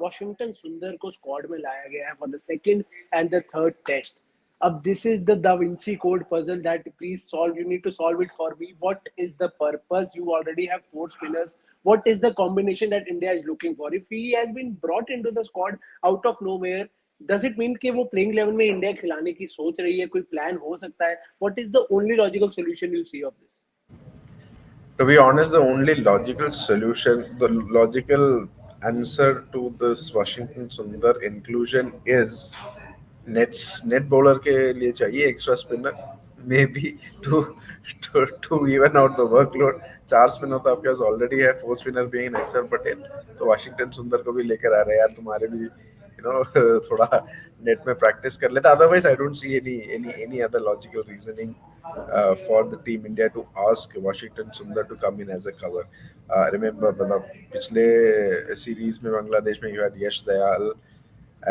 Washington सुंदर को squad में लाया गया है for the second and the third test. अब this is the Da Vinci Code puzzle that please solve. You need to solve it for me. What is the purpose? You already have 4 spinners. What is the combination that India is looking for? If he has been brought into the squad out of nowhere, does it mean कि वो playing 11 में India खिलाने की सोच रही है? कोई plan हो सकता है? What is the only logical solution you see of this? To be honest, the only logical solution, the logical answer to this Washington Sundar inclusion is net bowler के लिए चाहिए extra spinner may be to to even out the workload. 4 spinner तो आपके पास already है, 4 spinner भी अक्षर पटेल, तो Washington सुंदर को भी लेकर आ रहे हैं यार, तुम्हारे भी थोड़ा नेट में प्रैक्टिस कर लेता. Otherwise I don't see any other logical reasoning for the team India to ask Washington Sundar to come in as a cover. Remember, मतलब पिछले सीरीज में बांग्लादेश में you had Yash Dayal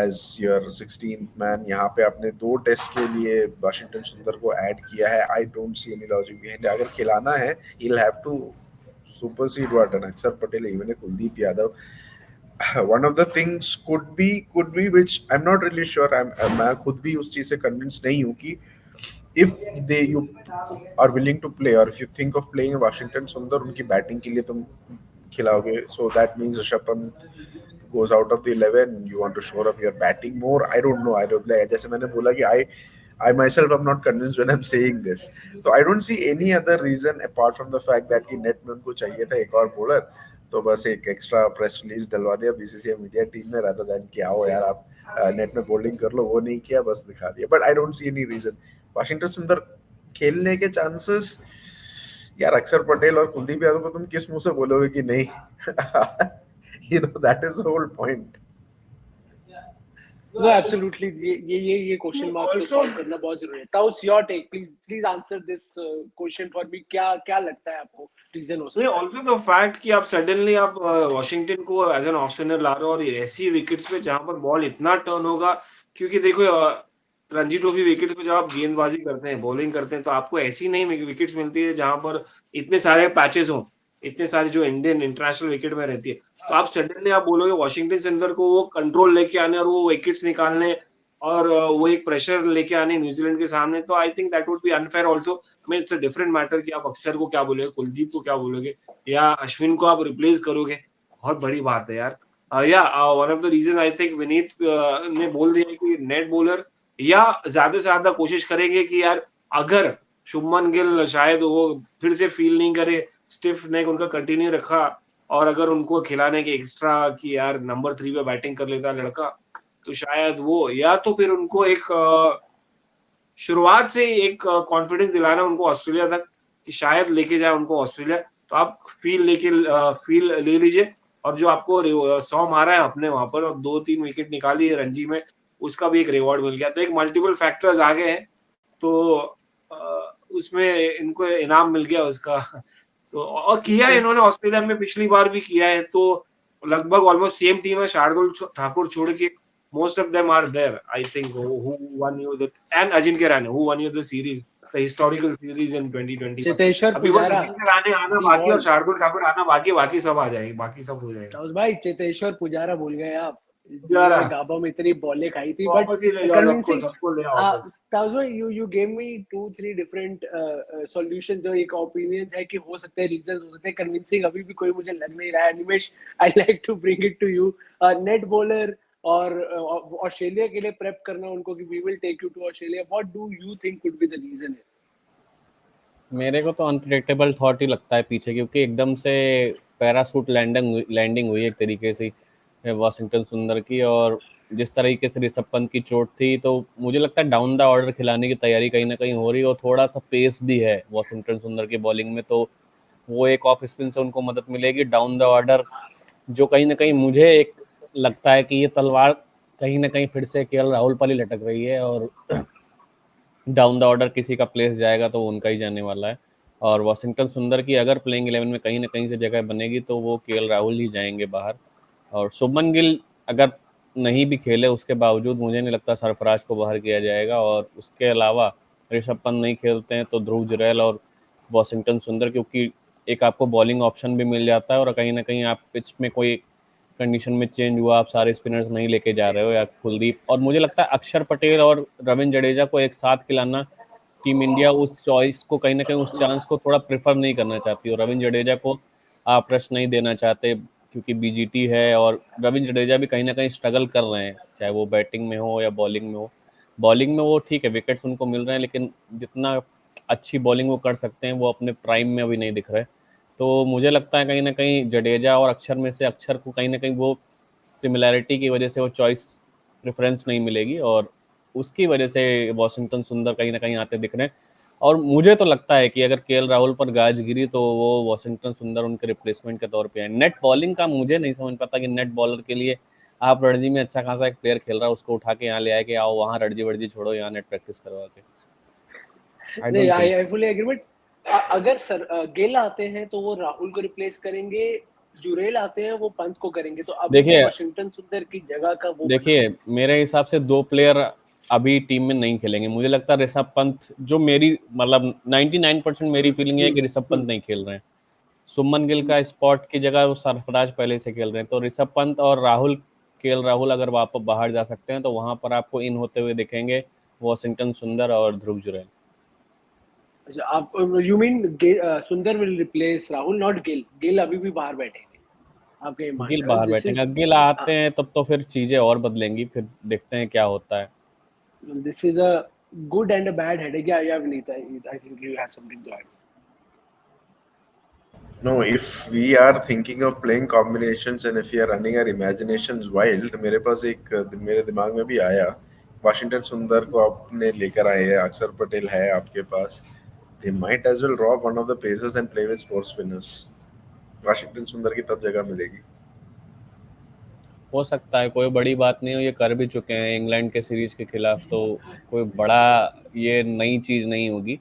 as your 16th man. यहाँ पे आपने 2 test के लिए Washington सुंदर को ऐड किया है. I don't see any logic behind it. अगर खिलाना है, he'll have to supersede what an अक्षर Patel, even a Kuldeep Yadav. One of the things could be which I'm not really sure. मैं खुद भी उस चीज से convinced नहीं हूँ कि if you are willing to play or if you think of playing Washington Sundar, उनकी बैटिंग के लिए तुम खिलाओगे, so that means Rishabh Pant goes out of the 11. You want to shore up your batting more. I don't know. जैसे मैंने बोला कि I myself am not convinced when I'm saying this. So I don't see any other reason apart from the fact that कि net में उनको चाहिए था एक और बॉलर, तो बस एक एक्स्ट्रा प्रेस रिलीज डलवा दिया बीसीसीआई मीडिया टीम में, rather than कि आओ यार आप नेट में बॉलिंग कर लो. वो नहीं किया, बस दिखा दिया. But I don't see any reason. Washington Sundar खेलने के चांसेस यार, अक्षर पटेल और कुलदीप यादव को तुम किस मुंह से बोलोगे कि नहीं? that is the whole point. No, absolutely. ये क्वेश्चन मार्क को सॉल्व करना बहुत जरूरी है. Taus, your take, please answer this question for me. क्या लगता है आपको रीजन हो सकता है? Also the fact कि आप सडनली आप वॉशिंगटन को एज एन ऑफ स्पिनर ला रहे हो और ऐसी विकेट्स पे जहां पर बॉल इतना टर्न होगा, क्योंकि देखो रणजी ट्रॉफी विकेट्स पे जब आप गेंदबाजी करते हैं, बॉलिंग करते हैं, तो आपको ऐसी नहीं विकेट्स मिलती है जहां पर इतने सारे पैचेस हो, इतने सारे जो इंडियन इंटरनेशनल विकेट में रहती है. तो आप सडनली आप बोलोगे वॉशिंगटन सुंदर को वो कंट्रोल लेके आने और वो विकेट्स निकालने और वो एक प्रेशर लेके आने न्यूजीलैंड के सामने, तो I think that would be unfair also. I mean it's a different matter कि आप अक्षर को क्या बोलोगे, कुलदीप को क्या बोलोगे, या अश्विन को आप रिप्लेस करोगे. बहुत बड़ी बात है यार. One of the reason I think Vineet ने बोल दिया कि नेट बॉलर या ज्यादा से ज्यादा कोशिश करेंगे कि यार अगर शुभमन गिल शायद वो फिर से फील नहीं करे, स्टिफ नेक उनका कंटिन्यू रखा, और अगर उनको खिलाने के एक्स्ट्रा कि यार नंबर 3 पे बैटिंग कर लेता लड़का, तो शायद वो, या तो फिर उनको एक शुरुआत से एक कॉन्फिडेंस दिलाना उनको ऑस्ट्रेलिया तक कि शायद लेके जाए उनको ऑस्ट्रेलिया. तो आप फील ले लीजिए, और जो आपको 100 मारा है अपने वहां पर और 2-3 विकेट निकाली है रणजी में, उसका भी एक रिवॉर्ड मिल गया. तो एक मल्टीपल फैक्टर्स आ गए हैं, तो उसमें इनको इनाम मिल गया उसका. तो और किया है इन्होंने ऑस्ट्रेलिया में, पिछली बार भी किया है, तो लगभग ऑलमोस्ट सेम टीम है. शार्दुल ठाकुर छोड़ के most of them are there, I think, who won you the, and Ajinkya Rahane who won you the series, the historical series in 2020. Cheteshwar Pujara, Ajinkya Rahane आना बाकी और शार्दुल ठाकुर आना बाकी सब आ जाएंगे, बाकी सब हो जाएगा. ताउस भाई, चेतेश्वर पुजारा भूल गए आप, जिन्होंने गाबा में इतनी बॉलें खाई थी. बट कन्विंसिंग, ताउस भाई, you gave me 2-3 different solutions, जो एक ओपिनियंस है कि हो सकते हैं, रीजंस हो सकते हैं. कन्विंसिंग अभी भी कोई मुझे लग नहीं रहा है. Nimesh, I like to bring it to you. Net bowler और ऑस्ट्रेलिया के लिए प्रेप करना उनको कि we will take you to Australia, what do you think could be the reason? मेरे को तो अनप्रेडिक्टेबल थॉट ही लगता है पीछे, क्योंकि एकदम से पैरासूट लैंडिंग हुई एक तरीके से वॉशिंगटन सुंदर की, और जिस तरीके से ऋषभ पंत की चोट थी, तो मुझे लगता है डाउन द ऑर्डर खिलाने की तैयारी कहीं ना कहीं हो रही है, और थोड़ा सा पेस भी है वॉशिंगटन सुंदर की बॉलिंग में, तो वो एक ऑफ स्पिन से उनको मदद मिलेगी. डाउन द ऑर्डर जो कहीं ना कहीं मुझे एक लगता है कि ये तलवार कहीं ना कहीं फिर से केएल राहुल पर ही लटक रही है, और डाउन द ऑर्डर किसी का प्लेस जाएगा तो उनका ही जाने वाला है. और वॉशिंगटन सुंदर की अगर प्लेइंग 11 में कहीं ना कहीं से जगह बनेगी तो वो केएल राहुल ही जाएंगे बाहर. और शुभमन गिल अगर नहीं भी खेले उसके बावजूद मुझे नहीं लगता सरफराज को बाहर किया जाएगा. और उसके अलावा ऋषभ पंत नहीं खेलते हैं तो ध्रुव जुरैल और वॉशिंगटन सुंदर, क्योंकि एक आपको बॉलिंग ऑप्शन भी मिल जाता है, और कहीं ना कहीं आप पिच में कोई कंडीशन में चेंज हुआ, आप सारे स्पिनर्स नहीं लेके जा रहे हो या कुलदीप, और मुझे लगता है अक्षर पटेल और रविंद्र जडेजा को एक साथ खिलाना, टीम इंडिया उस चॉइस को कहीं ना कहीं उस चांस को थोड़ा प्रेफर नहीं करना चाहती, और रविंद्र जडेजा को आप रश नहीं देना चाहते क्योंकि बीजीटी है, और रविंद्र जडेजा भी कहीं ना कहीं स्ट्रगल कर रहे हैं, चाहे वो बैटिंग में हो या बॉलिंग में हो। बॉलिंग में वो ठीक है, विकेट्स उनको मिल रहे हैं, लेकिन जितना अच्छी बॉलिंग वो कर सकते हैं वो अपने प्राइम में अभी नहीं दिख रहे। तो मुझे लगता है कहीं ना कहीं जडेजा और अक्षर में से अक्षर को कहीं ना कहीं वो सिमिलैरिटी की वजह से वो चॉइस प्रेफरेंस नहीं मिलेगी, और उसकी वजह से वॉशिंगटन सुंदर कहीं ना कहीं आते दिख रहे हैं। और मुझे तो लगता है कि अगर केएल राहुल पर गाज गिरी तो वो वॉशिंगटन सुंदर उनके रिप्लेसमेंट के तौर पे है। नेट बॉलिंग का मुझे नहीं समझ पाता कि नेट बॉलर के लिए आप रणजी में अच्छा खासा एक प्लेयर खेल रहा है, उसको उठा के यहाँ ले आए कि आओ वहाँ रणजी वर्जी छोड़ो, यहाँ नेट प्रैक्टिस करवा के। आई नहीं, don't think I fully agree, but अगर गेल आते हैं तो वो राहुल को रिप्लेस करेंगे, जुरेल आते हैं वो पंत को करेंगे, तो अभी देखिए वॉशिंगटन सुंदर की जगह का वो देखिए मेरे हिसाब से दो प्लेयर अभी टीम में नहीं खेलेंगे। मुझे लगता है ऋषभ पंत, जो मेरी मतलब 99% मेरी फीलिंग है कि ऋषभ पंत नहीं खेल रहे हैं। सुमन गिल का स्पॉट की जगह वो सरफराज पहले से खेल रहे हैं, तो ऋषभ पंत और राहुल, केएल राहुल अगर वापस बाहर जा सकते हैं तो वहां पर आपको इन होते हुए दिखेंगे वॉशिंगटन सुंदर और ध्रुव जुरैल। अच्छा, आप यू मीन सुंदर will replace Rahul, not Gill? Gill अभी भी बाहर बैठेंगे, आप ये मान गिल रहे हो? बाहर दिस बैठेंगे, इज गिल आते हैं तब तो फिर चीजें और बदलेंगी, फिर देखते हैं क्या होता है। This is a good and a bad headache. या Vineet, I think you have something to add. No, if we are thinking of playing combinations and if we are running our imaginations wild, मेरे पास एक मेरे दिमाग में भी आया, Washington सुंदर को आपने लेकर आए हैं, अक्षर पटेल है आपके पास, they might as well drop one of the pacers and play with four spinners. Washington सुंदर की तब जगह मिलेगी। हो सकता है, कोई बड़ी बात नहीं हो, ये कर भी चुके हैं इंग्लैंड के सीरीज के खिलाफ, तो कोई बड़ा ये नई चीज नहीं होगी।